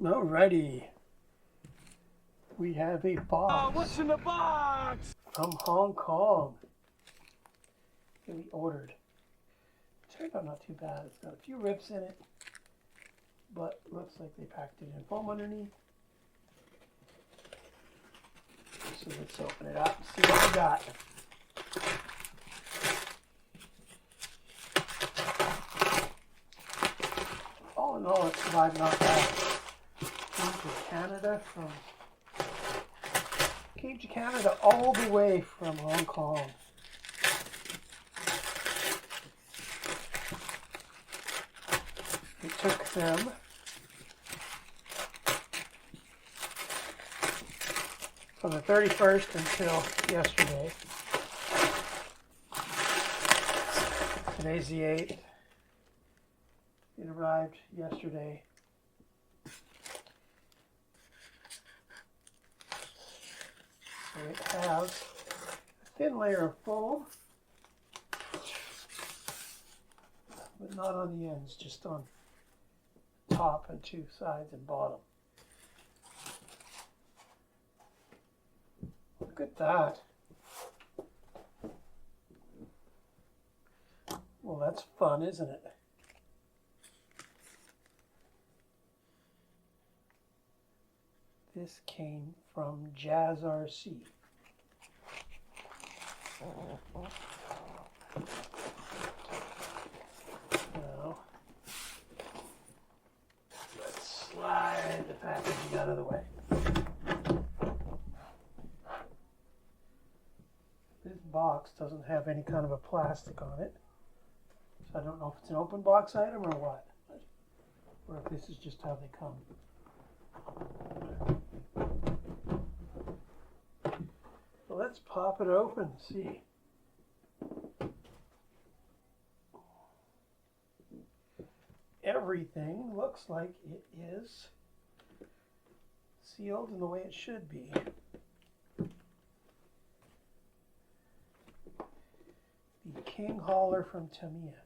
Alrighty. We have a box. Oh, what's in the box? From Hong Kong. That we ordered. Turned out not too bad. It's got a few rips in it, but looks like they packed it in foam underneath. So let's open it up and see what we got. All in all, it survived not bad. Came to Canada all the way from Hong Kong. It took them from the 31st until yesterday. Today's the 8th. It arrived yesterday. So it has a thin layer of foam, but not on the ends, just on top and two sides and bottom. Look at that. Well, that's fun, isn't it? This came from Jazz RC. Now, let's slide the packaging out of the way. This box doesn't have any kind of a plastic on it, so I don't know if it's an open box item or what, or if this is just how they come. So let's pop it open and see. Everything looks like it is sealed in the way it should be. The King Hauler from Tamiya.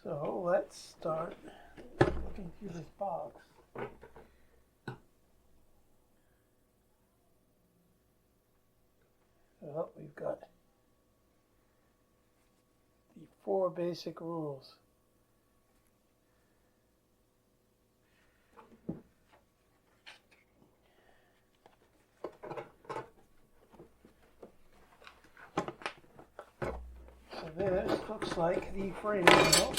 So let's start looking through this box. Well, we've got the 4 basic rules. So this looks like the frame rail.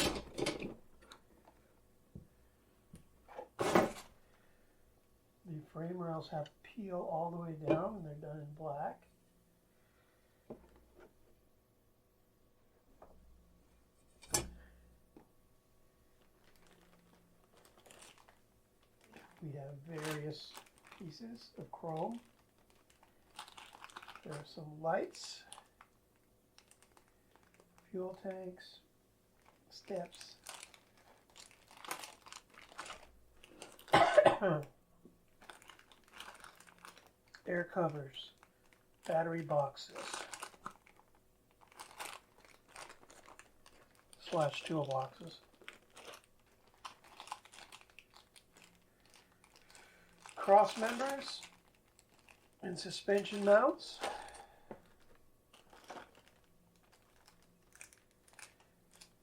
The frame rails have peel all the way down and they're done in black. We have various pieces of chrome. There are some lights, fuel tanks, steps, air covers, battery boxes, / toolboxes, cross members and suspension mounts,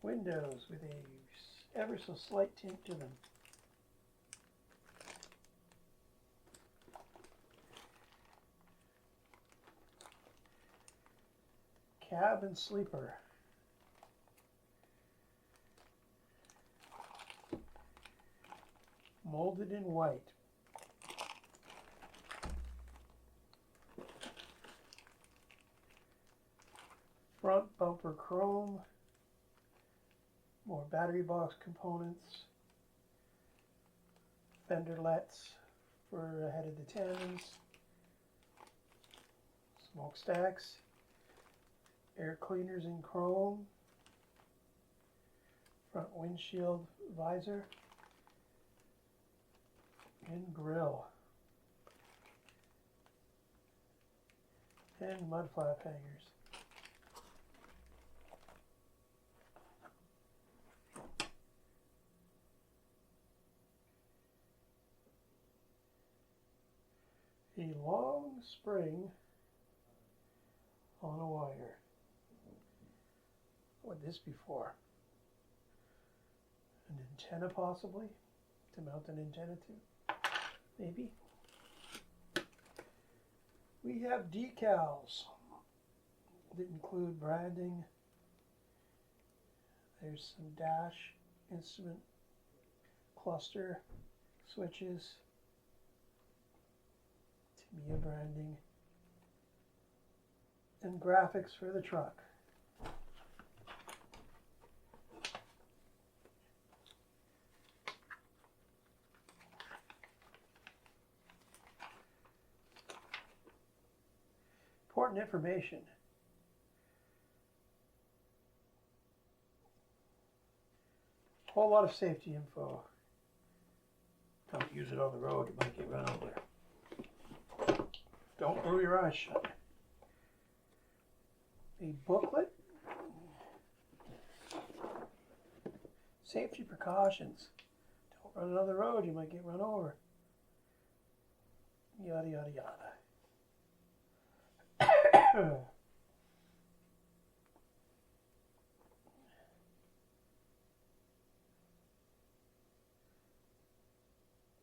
windows with a ever so slight tint to them, cab and sleeper, molded in white, front bumper chrome, more battery box components, fenderlets for ahead of the tandems, smokestacks, air cleaners in chrome, front windshield visor, and grille. and mud flap hangers. A long spring on a wire. What would this be for? An antenna possibly? To mount an antenna to? Maybe? We have decals that include branding. There's some dash, instrument, cluster, switches, Tamiya branding, and graphics for the truck. Important information. Whole lot of safety info. Don't use it on the road, you might get run over. Don't glue your eyes shut. A booklet. Safety precautions. Don't run on the road, you might get run over. Yada, yada, yada.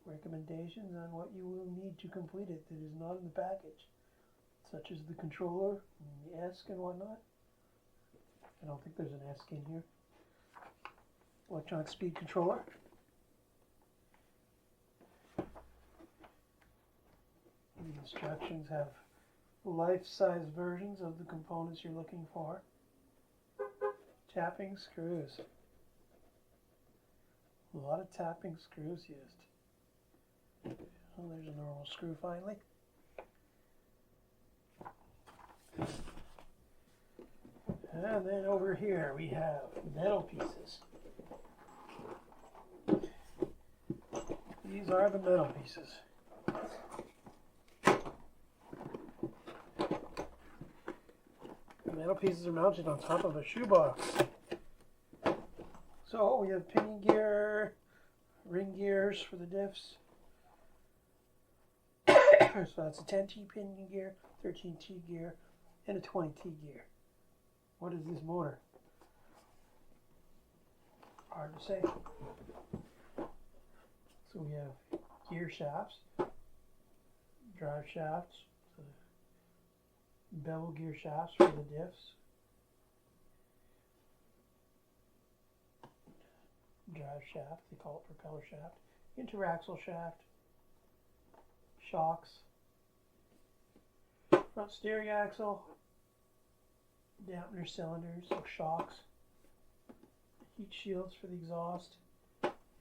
Recommendations on what you will need to complete it that is not in the package, such as the controller, and the ESC and whatnot. I don't think there's an ESC in here. Electronic speed controller. The instructions have life-size versions of the components you're looking for. Tapping screws. A lot of tapping screws used. Oh, there's a normal screw finally. And then over here we have metal pieces. These are the metal pieces. The metal pieces are mounted on top of a shoebox. So we have pinion gear, ring gears for the diffs. So that's a 10T pinion gear, 13T gear, and a 20T gear. What is this motor? Hard to say. So we have gear shafts, drive shafts, so bevel gear shafts for the diffs, drive shaft, they call it propeller shaft, interaxle shaft, shocks, front steering axle, dampener cylinders, so shocks, heat shields for the exhaust,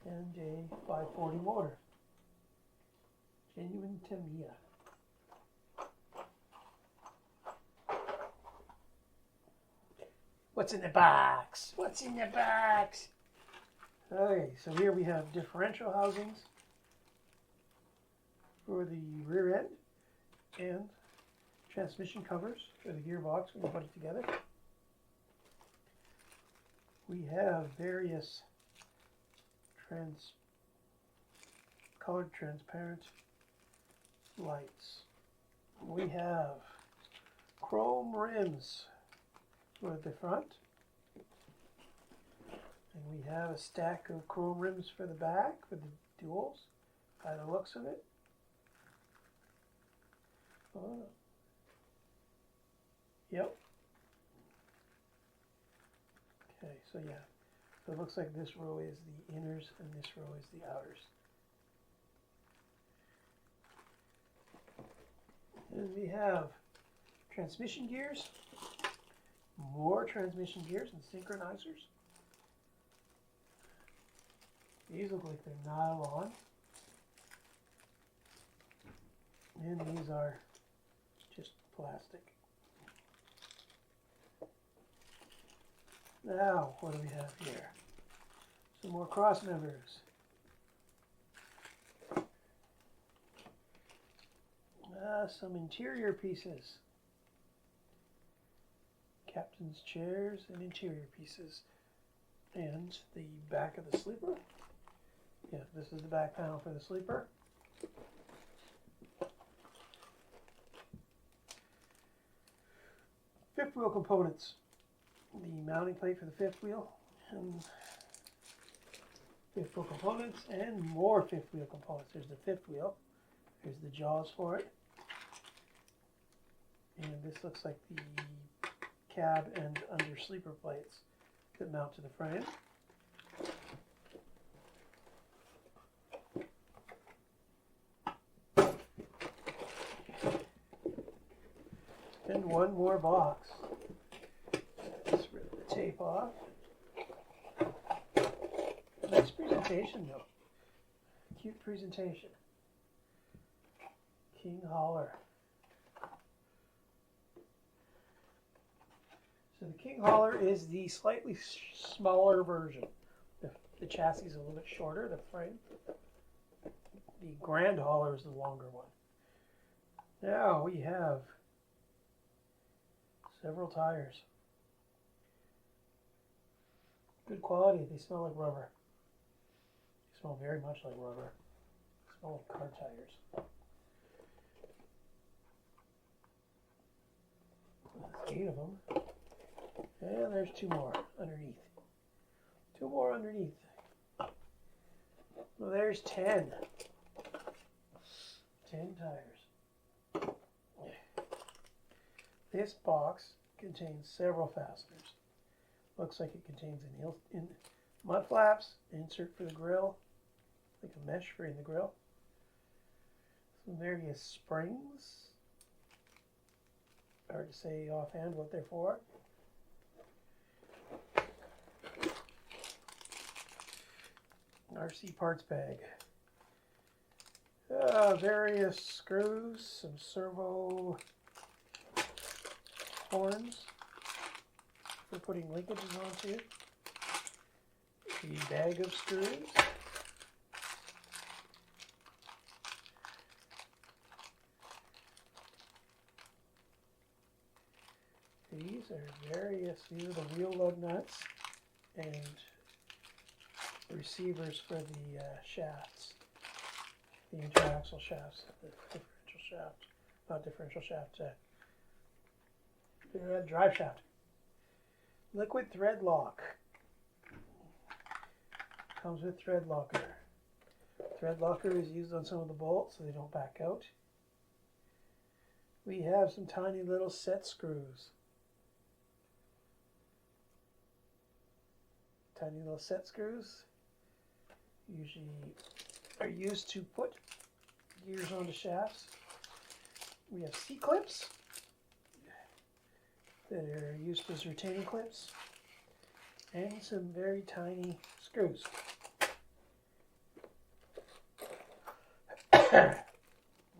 and a 540 motor. Genuine Tamiya. What's in the box? What's in the box? Okay, so here we have differential housings for the rear end and transmission covers for the gearbox when you put it together. We have various colored transparent lights. We have chrome rims for the front, and we have a stack of chrome rims for the back for the duals by the looks of it. Oh. Yep. Okay, so yeah. So it looks like this row is the inners and this row is the outers. And we have transmission gears, more transmission gears and synchronizers. These look like they're nylon. And these are just plastic. Now, what do we have here? Some more cross members. Some interior pieces. captain's chairs and interior pieces. And the back of the sleeper. Yeah, this is the back panel for the sleeper. Fifth wheel components. The mounting plate for the fifth wheel. And fifth wheel components and more fifth wheel components. There's the fifth wheel. Here's the jaws for it. And this looks like the cab and under sleeper plates that mount to the frame. And one more box. Let's rip the tape off. Nice presentation though. Cute presentation. King Hauler. So the King Hauler is the slightly smaller version. The chassis is a little bit shorter, the frame. The Grand Hauler is the longer one. Now we have several tires. Good quality. They smell like rubber. They smell very much like rubber. They smell like car tires. There's 8 of them. And there's 2 more underneath. 2 more underneath. Well, there's 10. 10 tires. This box contains several fasteners. Looks like it contains an mud flaps, insert for the grill, like a mesh for in the grill. Some various springs. Hard to say offhand what they're for. RC parts bag. Various screws, some servo horns for putting linkages onto. A bag of screws. These are the wheel lug nuts and receivers for the shafts, the interaxle shafts, the differential shaft, not differential shaft, drive shaft. Liquid thread lock. Comes with thread locker. Thread locker is used on some of the bolts so they don't back out. We have some tiny little set screws. Tiny little set screws usually are used to put gears onto shafts. We have C-clips that are used as retaining clips and some very tiny screws.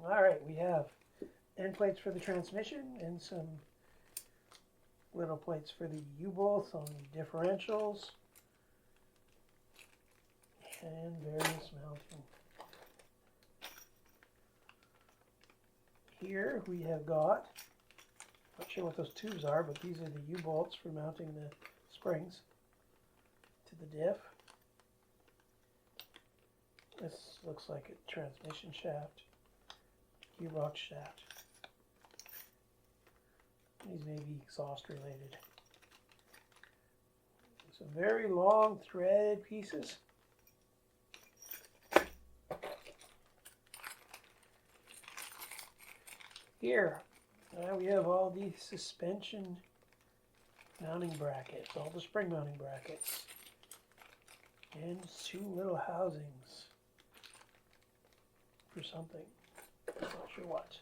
Alright, we have end plates for the transmission and some little plates for the U-bolts on the differentials and various mounting. Here we have got, not sure what those tubes are, but these are the U-bolts for mounting the springs to the diff. This looks like a transmission shaft, gearbox shaft. These may be exhaust related. Some very long thread pieces. Here, we have all these suspension mounting brackets, all the spring mounting brackets, and 2 little housings for something, not sure what.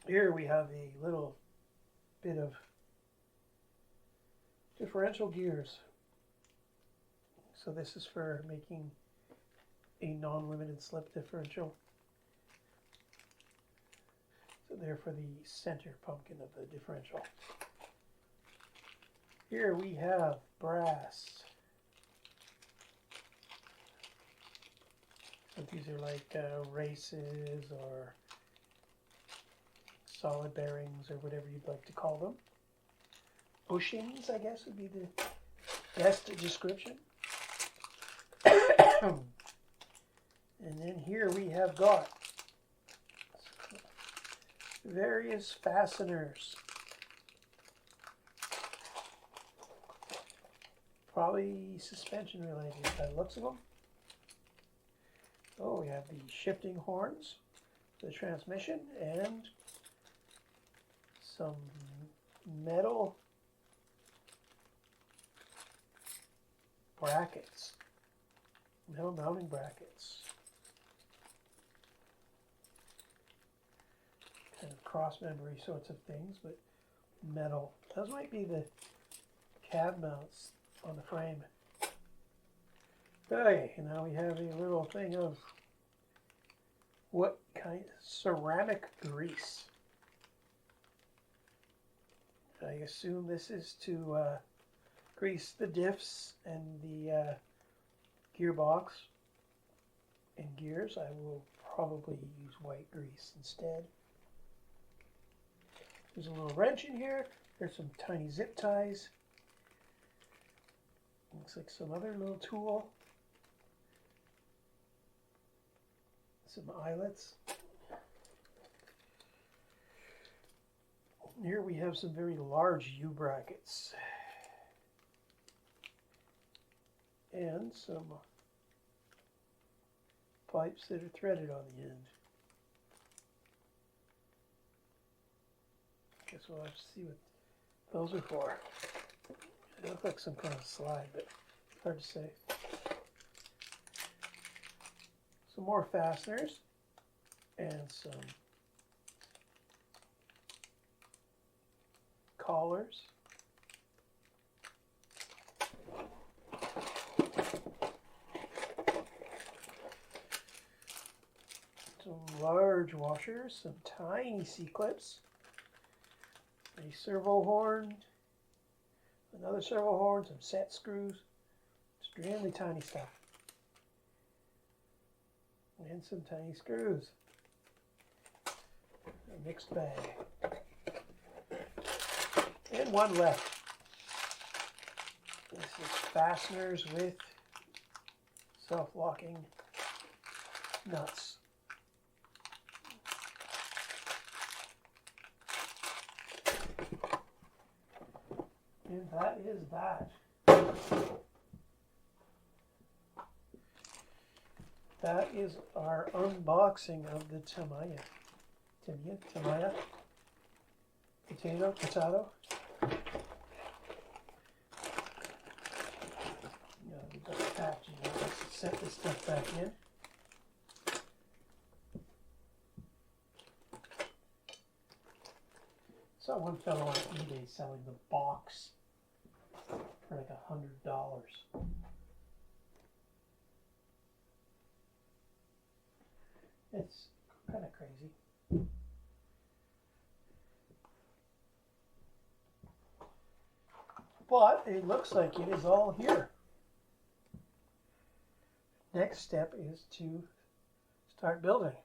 Here we have a little bit of differential gears. So this is for making a non-limited slip differential. So they're for the center pumpkin of the differential. Here we have brass. So these are like races or solid bearings, or whatever you'd like to call them. Bushings, I guess, would be the best description. And then here we have got various fasteners. Probably suspension related by the looks of them. Oh, we have the shifting horns, the transmission, and some metal brackets, metal mounting brackets. Kind of cross-membry sorts of things, but metal. Those might be the cab mounts on the frame. Okay, now we have a little thing of what kind of ceramic grease. I assume this is to grease the diffs and the gearbox and gears. I will probably use white grease instead. There's a little wrench in here. There's some tiny zip ties. Looks like some other little tool. Some eyelets. Here we have some very large U-brackets. And some pipes that are threaded on the end. Guess we'll have to see what those are for. They look like some kind of slide, but hard to say. Some more fasteners and some collars. Some large washers, some tiny C-clips, a servo horn, another servo horn, some set screws, extremely tiny stuff, and some tiny screws. A mixed bag. And one left. This is fasteners with self-locking nuts. And that is that. That is our unboxing of the Tamiya. Potato. We've got the packaging. Let's set this stuff back in. Saw one fellow on eBay selling the box for like $100. It's kind of crazy. But it looks like it is all here. Next step is to start building.